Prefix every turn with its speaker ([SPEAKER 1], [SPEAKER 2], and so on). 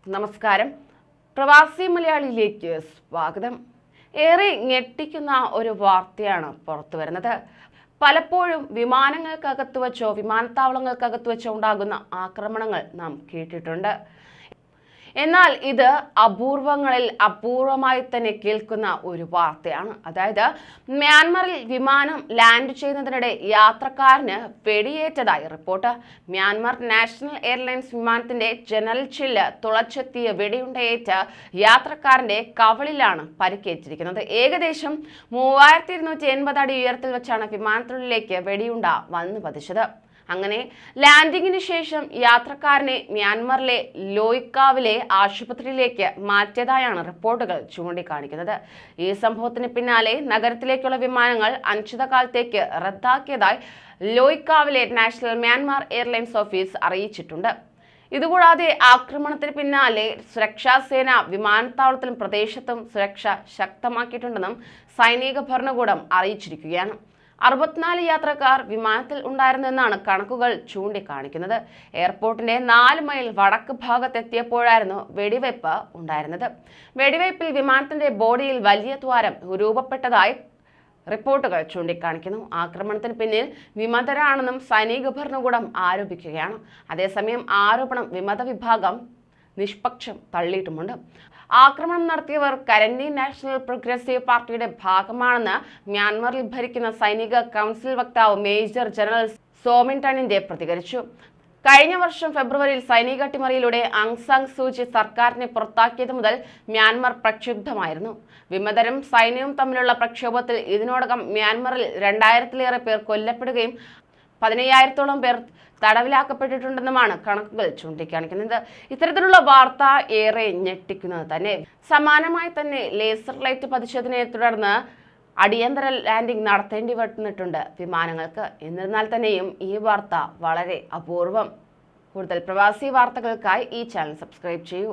[SPEAKER 1] നമസ്കാരം. പ്രവാസി മലയാളിയിലേക്ക് സ്വാഗതം. ഏറെ ഞെട്ടിക്കുന്ന ഒരു വാർത്തയാണ് പുറത്തു വരുന്നത്. പലപ്പോഴും വിമാനങ്ങൾക്കകത്ത് വെച്ചോ വിമാനത്താവളങ്ങൾക്കകത്ത് വെച്ചോ ഉണ്ടാകുന്ന ആക്രമണങ്ങൾ നാം കേട്ടിട്ടുണ്ട്. എന്നാൽ ഇത് അപൂർവങ്ങളിൽ അപൂർവമായി തന്നെ കേൾക്കുന്ന ഒരു വാർത്തയാണ്. അതായത് മ്യാൻമറിൽ വിമാനം ലാൻഡ് ചെയ്യുന്നതിനിടെ യാത്രക്കാരന് വെടിയേറ്റതായി റിപ്പോർട്ട്. മ്യാൻമർ നാഷണൽ എയർലൈൻസ് വിമാനത്തിന്റെ ജനറൽ ചില്ല് തുളച്ചെത്തിയ വെടിയുണ്ടയേറ്റ് യാത്രക്കാരന്റെ കവളിലാണ് പരിക്കേറ്റിരിക്കുന്നത്. ഏകദേശം 3280 അടി ഉയരത്തിൽ വെച്ചാണ് വിമാനത്തിനുള്ളിലേക്ക് വെടിയുണ്ട വന്നു പതിച്ചത്. അങ്ങനെ ലാൻഡിങ്ങിന് ശേഷം യാത്രക്കാരനെ മ്യാൻമറിലെ ലോയ്ക്കാവിലെ ആശുപത്രിയിലേക്ക് മാറ്റിയതായാണ് റിപ്പോർട്ടുകൾ ചൂണ്ടിക്കാണിക്കുന്നത്. ഈ സംഭവത്തിന് പിന്നാലെ നഗരത്തിലേക്കുള്ള വിമാനങ്ങൾ അനിശ്ചിതകാലത്തേക്ക് റദ്ദാക്കിയതായി ലോയ്ക്കാവിലെ നാഷണൽ മ്യാൻമാർ എയർലൈൻസ് ഓഫീസ് അറിയിച്ചിട്ടുണ്ട്. ഇതുകൂടാതെ ആക്രമണത്തിന് പിന്നാലെ സുരക്ഷാ സേന വിമാനത്താവളത്തിലും പ്രദേശത്തും സുരക്ഷ ശക്തമാക്കിയിട്ടുണ്ടെന്നും സൈനിക ഭരണകൂടം അറിയിച്ചിരിക്കുകയാണ്. 64 യാത്രക്കാർ വിമാനത്തിൽ ഉണ്ടായിരുന്നെന്നാണ് കണക്കുകൾ ചൂണ്ടിക്കാണിക്കുന്നത്. എയർപോർട്ടിന്റെ 4 മൈൽ വടക്ക് ഭാഗത്തെത്തിയപ്പോഴായിരുന്നു വെടിവയ്പ് ഉണ്ടായിരുന്നത്. വെടിവയ്പിൽ വിമാനത്തിന്റെ ബോഡിയിൽ വലിയ ദ്വാരം രൂപപ്പെട്ടതായി റിപ്പോർട്ടുകൾ ചൂണ്ടിക്കാണിക്കുന്നു. ആക്രമണത്തിന് പിന്നിൽ വിമതരാണെന്നും സൈനിക ഭരണകൂടം ആരോപിക്കുകയാണ്. അതേസമയം ആരോപണം വിമത വിഭാഗം നിഷ്പക്ഷം തള്ളിയിട്ടുമുണ്ട്. ആക്രമണം നടത്തിയവർ കരന്റീൻ നാഷണൽ പ്രോഗ്രസീവ് പാർട്ടിയുടെ ഭാഗമാണെന്ന് മ്യാൻമറിൽ ഭരിക്കുന്ന സൈനിക കൗൺസിൽ വക്താവ് മേജർ ജനറൽ സോമിൻടണിന്റെ പ്രതികരിച്ചു. കഴിഞ്ഞ വർഷം ഫെബ്രുവരിയിൽ സൈനിക അട്ടിമറിയിലൂടെ ആങ് സാൻ സൂചി സർക്കാരിനെ പുറത്താക്കിയത് മുതൽ മ്യാൻമർ പ്രക്ഷുബ്ധമായിരുന്നു. വിമതരും സൈന്യവും തമ്മിലുള്ള പ്രക്ഷോഭത്തിൽ ഇതിനോടകം മ്യാൻമറിൽ 2000-ലേറെ പേർ കൊല്ലപ്പെടുകയും 15,000-ഓളം പേർ തടവിലാക്കപ്പെട്ടിട്ടുണ്ടെന്നുമാണ് കണക്കുകൾ ചൂണ്ടിക്കാണിക്കുന്നത്. ഇത്തരത്തിലുള്ള വാർത്ത ഏറെ ഞെട്ടിക്കുന്നത് തന്നെ. സമാനമായി തന്നെ ലേസർ ലൈറ്റ് പതിച്ചതിനെ തുടർന്ന് അടിയന്തര ലാൻഡിംഗ് നടത്തേണ്ടി വന്നിട്ടുണ്ട് വിമാനങ്ങൾക്ക്. എന്നിരുന്നാൽ തന്നെയും ഈ വാർത്ത വളരെ അപൂർവം. കൂടുതൽ പ്രവാസി വാർത്തകൾക്കായി ഈ ചാനൽ സബ്സ്ക്രൈബ് ചെയ്യൂ.